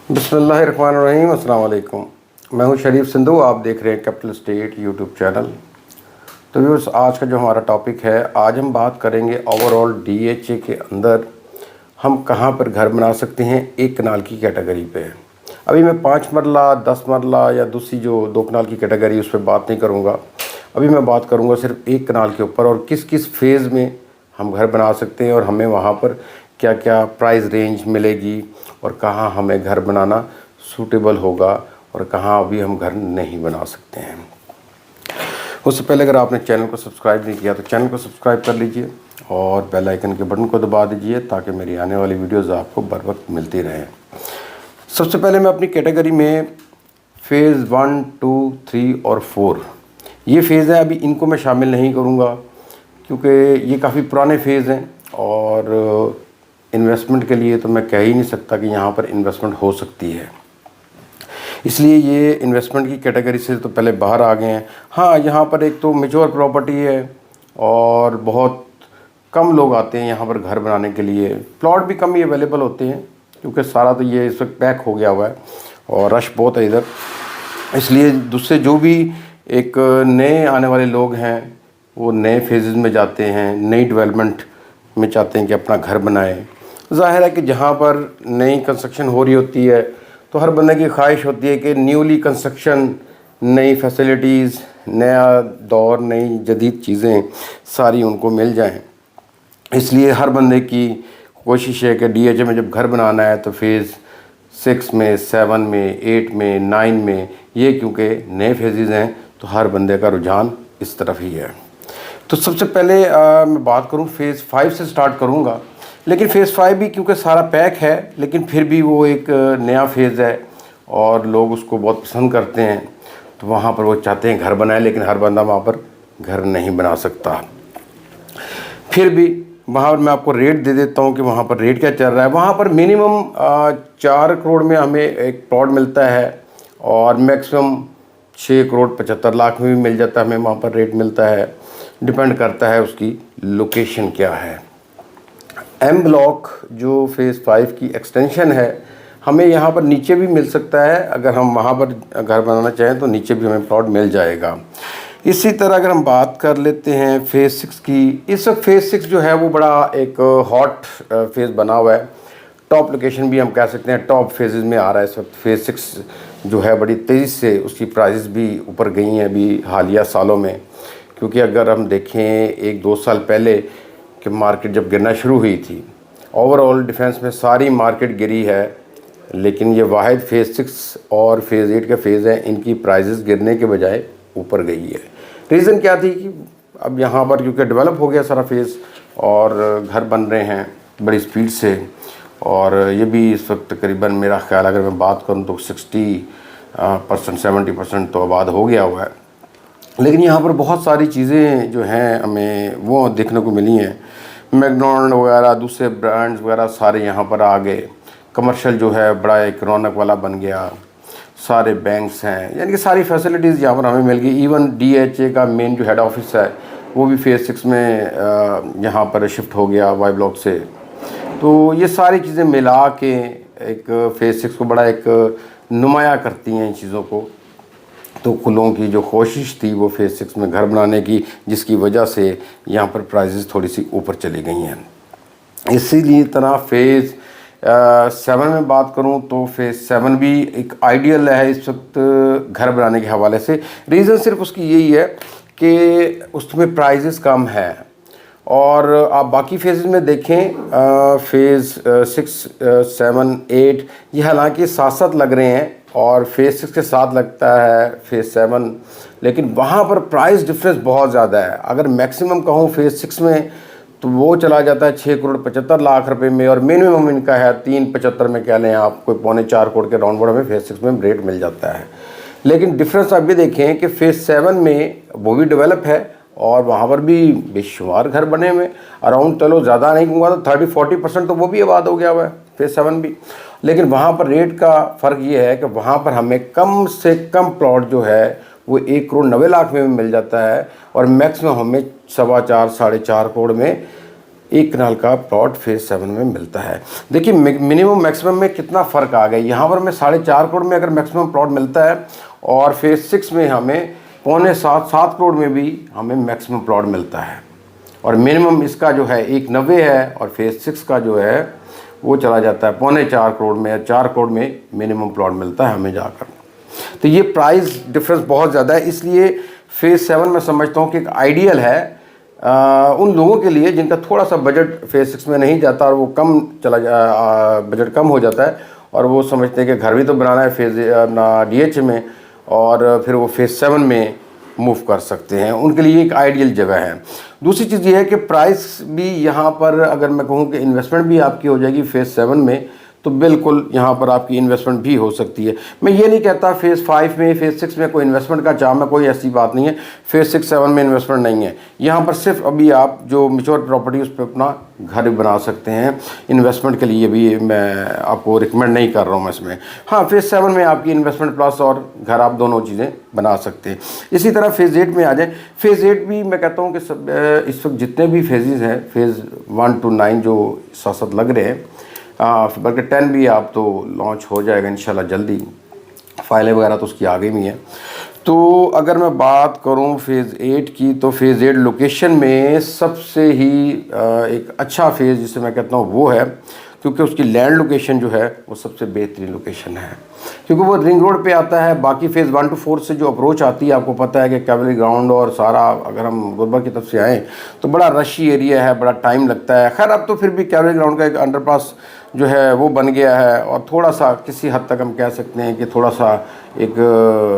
बिस्मिल्लाहिर्रहमानिर्रहीम। अस्सलाम वालेकुम। मैं हूं शरीफ सिंधु, आप देख रहे हैं कैपिटल स्टेट यूट्यूब चैनल। तो व्यूअर्स, आज का जो हमारा टॉपिक है, आज हम बात करेंगे ओवरऑल डीएचए के अंदर हम कहां पर घर बना सकते हैं एक कनाल की कैटेगरी पे। अभी मैं 5 मरला 10 मरला या दूसरी जो 2 कनाल की कैटेगरी उस पर बात नहीं करूँगा। अभी मैं बात करूँगा सिर्फ 1 कनाल के ऊपर और किस किस फेज़ में हम घर बना सकते हैं और हमें वहाँ पर क्या क्या प्राइस रेंज मिलेगी और कहाँ हमें घर बनाना सूटेबल होगा और कहाँ अभी हम घर नहीं बना सकते हैं। उससे पहले अगर आपने चैनल को सब्सक्राइब नहीं किया तो चैनल को सब्सक्राइब कर लीजिए और बेल आइकन के बटन को दबा दीजिए ताकि मेरी आने वाली वीडियोज़ आपको बर वक्त मिलती रहें। सबसे पहले मैं अपनी कैटेगरी में फ़ेज़ 1, 2, 3 और 4 ये फ़ेज़ है। अभी इनको मैं शामिल नहीं करूँगा क्योंकि ये काफ़ी पुराने फ़ेज़ हैं और इन्वेस्टमेंट के लिए तो मैं कह ही नहीं सकता कि यहाँ पर इन्वेस्टमेंट हो सकती है, इसलिए ये इन्वेस्टमेंट की कैटेगरी से तो पहले बाहर आ गए हैं। हाँ, यहाँ पर एक तो मैच्योर प्रॉपर्टी है और बहुत कम लोग आते हैं यहाँ पर घर बनाने के लिए। प्लॉट भी कम ही अवेलेबल होते हैं क्योंकि सारा तो ये इस वक्त पैक हो गया हुआ है और रश बहुत है इधर। इसलिए दूसरे जो भी एक नए आने वाले लोग हैं वो नए फेजेस में जाते हैं, नई डेवलपमेंट में चाहते हैं कि अपना घर बनाएं। ज़ाहिर है कि जहाँ पर नई कंस्ट्रक्शन हो रही होती है तो हर बंदे की ख्वाहिश होती है कि न्यूली कंस्ट्रक्शन, नई फैसिलिटीज़, नया दौर, नई जदीद चीज़ें सारी उनको मिल जाएं। इसलिए हर बंदे की कोशिश है कि डीएचए में जब घर बनाना है तो फेज़ 6 में, 7 में, 8 में, 9 में, ये क्योंकि नए फेजेज़ हैं तो हर बंदे का रुझान इस तरफ ही है। तो सबसे पहले मैं बात करूं फ़ेज़ 5 से स्टार्ट करूंगा, लेकिन फ़ेज़ 5 भी क्योंकि सारा पैक है लेकिन फिर भी वो एक नया फ़ेज़ है और लोग उसको बहुत पसंद करते हैं तो वहाँ पर वो चाहते हैं घर बनाए, लेकिन हर बंदा वहाँ पर घर नहीं बना सकता। फिर भी वहाँ पर मैं आपको रेट दे देता हूँ कि वहाँ पर रेट क्या चल रहा है। वहाँ पर मिनिमम 4 करोड़ में हमें एक प्लॉट मिलता है और मैक्सिमम 6 करोड़ 75 लाख में भी मिल जाता है। हमें वहाँ पर रेट मिलता है, डिपेंड करता है उसकी लोकेशन क्या है। एम ब्लॉक जो फ़ेज़ 5 की एक्सटेंशन है, हमें यहाँ पर नीचे भी मिल सकता है। अगर हम वहाँ पर घर बनाना चाहें तो नीचे भी हमें प्लॉट मिल जाएगा। इसी तरह अगर हम बात कर लेते हैं फ़ेज़ 6 की, इस वक्त फ़ेज़ 6 जो है वो बड़ा एक हॉट फेज़ बना हुआ है। टॉप लोकेशन भी हम कह सकते हैं, टॉप फेजेज़ में आ रहा है इस वक्त। फ़ेज़ 6 जो है बड़ी तेज़ी से उसकी प्राइस भी ऊपर गई हैं अभी हालिया सालों में, क्योंकि अगर हम देखें 1-2 साल पहले कि मार्केट जब गिरना शुरू हुई थी, ओवरऑल डिफेंस में सारी मार्केट गिरी है, लेकिन ये वाहिद फ़ेज़ 6 और फ़ेज़ 8 के फ़ेज़ हैं, इनकी प्राइसेस गिरने के बजाय ऊपर गई है। रीज़न क्या थी कि अब यहाँ पर क्योंकि डेवलप हो गया सारा फ़ेज़ और घर बन रहे हैं बड़ी स्पीड से, और ये भी इस वक्त तकरीबन मेरा ख्याल अगर मैं बात करूँ तो 60% 70% तो आबाद हो गया हुआ है। लेकिन यहाँ पर बहुत सारी चीज़ें जो हैं हमें वो देखने को मिली हैं। मैकडॉनल्ड वगैरह, दूसरे ब्रांड्स वगैरह सारे यहाँ पर आ गए। कमर्शियल जो है बड़ा एक रौनक वाला बन गया। सारे बैंक्स हैं, यानी कि सारी फैसिलिटीज़ यहाँ पर हमें मिल गई। इवन डीएचए का मेन जो हेड ऑफिस है वो भी फ़ेज़ 6 में यहाँ पर शिफ्ट हो गया वाई ब्लॉक से। तो ये सारी चीज़ें मिला के एक फ़ेज़ 6 को बड़ा एक नुमाया करती हैं इन चीज़ों को। तो कुलों की जो कोशिश थी वो फ़ेज़ 6 में घर बनाने की, जिसकी वजह से यहाँ पर प्राइसेस थोड़ी सी ऊपर चली गई हैं। इसीलिए तरह फ़ेज़ 7 में बात करूँ तो फ़ेज़ 7 भी एक आइडियल है इस वक्त घर बनाने के हवाले से। रीज़न सिर्फ उसकी यही है कि उसमें प्राइसेस कम है। और आप बाकी फ़ेज़ में देखें, फ़ेज़ 6, 7, 8 ये हालांकि साथ साथ लग रहे हैं और फ़ेज़ 6 के साथ लगता है फ़ेज़ 7, लेकिन वहाँ पर प्राइस डिफरेंस बहुत ज़्यादा है। अगर मैक्सिमम कहूँ फ़ेज़ 6 में तो वो चला जाता है 6 करोड़ 75 लाख रुपए में, और मिनिमम इनका है 3.75 में कह लें आप, कोई 3.25 करोड़ के राउंड बड़ा में फ़ेज़ 6 में रेट मिल जाता है। लेकिन डिफरेंस आप भी देखें कि फ़ेज़ 7 में वो भी डेवलप है और वहाँ पर भी बेशुमार घर बने हुए, अराउंड चलो ज़्यादा नहीं कहूँगा तो 30-40% तो वो भी आबाद हो गया हुआ है फ़ेज़ 7 भी। लेकिन वहाँ पर रेट का फ़र्क ये है कि वहाँ पर हमें कम से कम प्लॉट जो है वो 1 करोड़ 90 लाख में भी मिल जाता है और मैक्सिमम हमें 4.25 साढ़े 4 करोड़ में एक कनाल का प्लॉट फेज़ 7 में मिलता है। देखिए मिनिमम मैक्सिमम में कितना फ़र्क आ गया। यहाँ पर हमें 4.5 करोड़ में अगर मैक्सिमम प्लॉट मिलता है और फेज़ 6 में हमें 6.75-7 करोड़ में भी हमें मैक्सिमम प्लॉट मिलता है। और मिनिमम इसका जो है 1.90 है और फेज़ 6 का जो है वो चला जाता है 3.25 करोड़ में या 4 करोड़ में मिनिमम प्लॉट मिलता है हमें जाकर। तो ये प्राइस डिफरेंस बहुत ज़्यादा है, इसलिए फेज़ 7 मैं समझता हूँ कि एक आइडियल है उन लोगों के लिए जिनका थोड़ा सा बजट फेज़ 6 में नहीं जाता और वो कम बजट कम हो जाता है और वो समझते हैं कि घर भी तो बनाना है फेज़ अपना DH में और फिर वो फेज़ 7 में मूव कर सकते हैं, उनके लिए एक आइडियल जगह है। दूसरी चीज़ ये है कि प्राइस भी यहाँ पर अगर मैं कहूँ कि इन्वेस्टमेंट भी आपकी हो जाएगी फेज़ 7 में, तो बिल्कुल यहाँ पर आपकी इन्वेस्टमेंट भी हो सकती है। मैं ये नहीं कहता फेज़ 5 में फेज़ 6 में कोई इन्वेस्टमेंट का चार्म है, कोई ऐसी बात नहीं है। फेज़ 6 7 में इन्वेस्टमेंट नहीं है। यहाँ पर सिर्फ अभी आप जो मैच्योर प्रॉपर्टी उस पर अपना घर बना सकते हैं। इन्वेस्टमेंट के लिए भी मैं आपको रिकमेंड नहीं कर रहा हूँ मैं इसमें। हाँ, फेज़ 7 में आपकी इन्वेस्टमेंट प्लस और घर आप दोनों चीज़ें बना सकते हैं। इसी तरह फेज़ 8 में आ जाए। फेज़ 8 भी मैं कहता हूँ कि सब इस वक्त जितने भी फेजेज़ हैं फेज़ 1 to 9 जो साथ साथ लग रहे हैं, बल्कि 10 भी आप तो लॉन्च हो जाएगा इंशाल्लाह जल्दी, फाइलें वगैरह तो उसकी आगे भी हैं। तो अगर मैं बात करूं फेज़ 8 की, तो फेज़ 8 लोकेशन में सबसे ही एक अच्छा फेज़ जिसे मैं कहता हूं वो है, क्योंकि उसकी लैंड लोकेशन जो है वो सबसे बेहतरीन लोकेशन है, क्योंकि वो रिंग रोड पे आता है। बाकी फेज़ 1 to 4 से जो अप्रोच आती है, आपको पता है कि कैवलरी ग्राउंड और सारा, अगर हम गुलबर्ग की तरफ से आएँ तो बड़ा रशी एरिया है, बड़ा टाइम लगता है। खैर अब तो फिर भी कैवलरी ग्राउंड का एक अंडरपास जो है वो बन गया है और थोड़ा सा किसी हद तक हम कह सकते हैं कि थोड़ा सा एक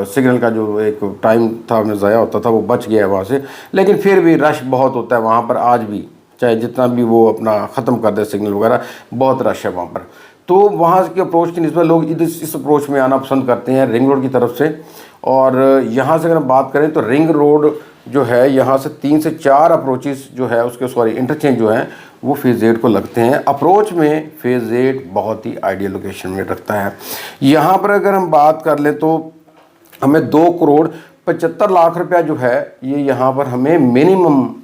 सिग्नल का जो एक टाइम था हमें ज़ाया होता था वो बच गया है वहाँ से। लेकिन फिर भी रश बहुत होता है वहाँ पर आज भी, चाहे जितना भी वो अपना ख़त्म कर दे सिग्नल वगैरह, बहुत रश है वहाँ पर। तो वहाँ की अप्रोच की निस्बत लोग इस अप्रोच में आना पसंद करते हैं रिंग रोड की तरफ से। और यहाँ से अगर हम बात करें तो रिंग रोड जो है यहाँ से 3 से 4 अप्रोचेस जो है उसके इंटरचेंज जो हैं वो फेज़ 8 को लगते हैं। अप्रोच में फेज़ 8 बहुत ही आइडियल लोकेशन में रखता है। यहाँ पर अगर हम बात कर लें तो हमें 2,75,00,000 रुपया जो है ये यहाँ पर हमें मिनिमम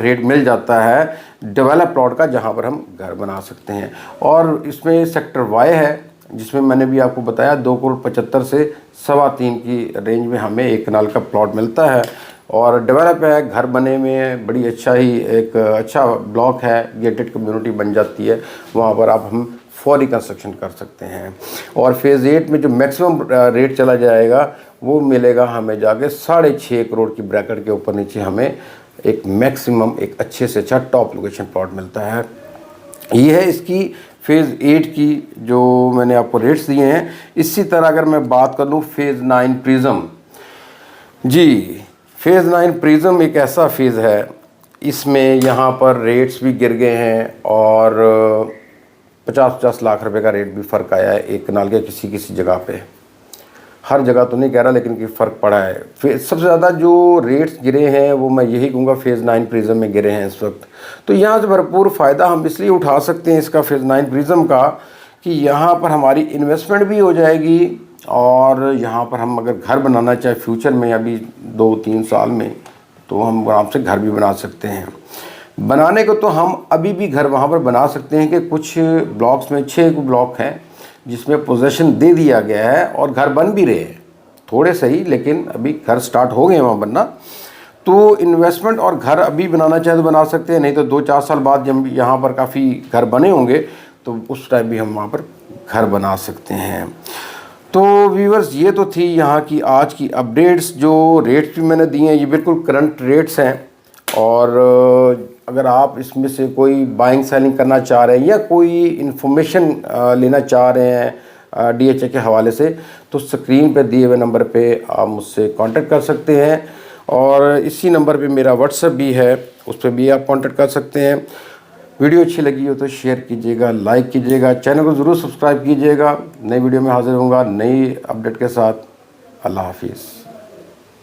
रेट मिल जाता है डेवलप प्लॉट का, जहाँ पर हम घर बना सकते हैं। और इसमें सेक्टर वाई है जिसमें मैंने भी आपको बताया 2,75,00,000 से 3.25 की रेंज में हमें एक कनाल का प्लॉट मिलता है और डेवलप है, घर बने में बड़ी अच्छा ही एक अच्छा ब्लॉक है, गेटेड कम्युनिटी बन जाती है, वहाँ पर आप हम फौरी कंस्ट्रक्शन कर सकते हैं। और फेज़ 8 में जो मैक्सिमम रेट चला जाएगा वो मिलेगा हमें जाके 6.5 करोड़ की ब्रैकेट के ऊपर नीचे हमें एक मैक्सिमम एक अच्छे से अच्छा टॉप लोकेशन प्लॉट मिलता है। ये है इसकी फेज़ 8 की जो मैंने आपको रेट्स दिए हैं। इसी तरह अगर मैं बात कर लूँ फेज़ 9 प्रिज्म, जी फेज़ 9 प्रिज्म एक ऐसा फेज़ है, इसमें यहाँ पर रेट्स भी गिर गए हैं और 50-50 लाख रुपए का रेट भी फ़र्क आया है एक कनाल के किसी जगह पे। हर जगह तो नहीं कह रहा, लेकिन कि फ़र्क पड़ा है। सबसे ज़्यादा जो रेट्स गिरे हैं वो मैं यही कहूँगा फेज़ 9 प्रिज्म में गिरे हैं इस वक्त। तो यहाँ से भरपूर फ़ायदा हम इसलिए उठा सकते हैं इसका फेज़ 9 प्रिज्म का कि यहाँ पर हमारी इन्वेस्टमेंट भी हो जाएगी और यहाँ पर हम अगर घर बनाना चाहे फ्यूचर में अभी 2-3 साल में, तो हम आराम से घर भी बना सकते हैं। बनाने को तो हम अभी भी घर वहाँ पर बना सकते हैं कि कुछ ब्लॉक्स में 6 ब्लॉक हैं जिसमें पोजेसन दे दिया गया है और घर बन भी रहे हैं, थोड़े सही, लेकिन अभी घर स्टार्ट हो गए वहाँ बनना। तो इन्वेस्टमेंट और घर अभी बनाना चाहे तो बना सकते हैं, नहीं तो 2-4 साल बाद जब यहाँ पर काफ़ी घर बने होंगे तो उस टाइम भी हम वहाँ पर घर बना सकते हैं। तो व्यूअर्स ये तो थी यहाँ की आज की अपडेट्स। जो रेट्स भी मैंने दिए हैं ये बिल्कुल करंट रेट्स हैं और अगर आप इसमें से कोई बाइंग सेलिंग करना चाह रहे हैं या कोई इन्फॉर्मेशन लेना चाह रहे हैं DHA के हवाले से, तो स्क्रीन पे दिए हुए नंबर पे आप मुझसे कांटेक्ट कर सकते हैं और इसी नंबर पे मेरा व्हाट्सएप भी है, उस पर भी आप कांटेक्ट कर सकते हैं। वीडियो अच्छी लगी हो तो शेयर कीजिएगा, लाइक कीजिएगा, चैनल को ज़रूर सब्सक्राइब कीजिएगा। नई वीडियो में हाजिर होऊंगा नई अपडेट के साथ। अल्लाह हाफिज़।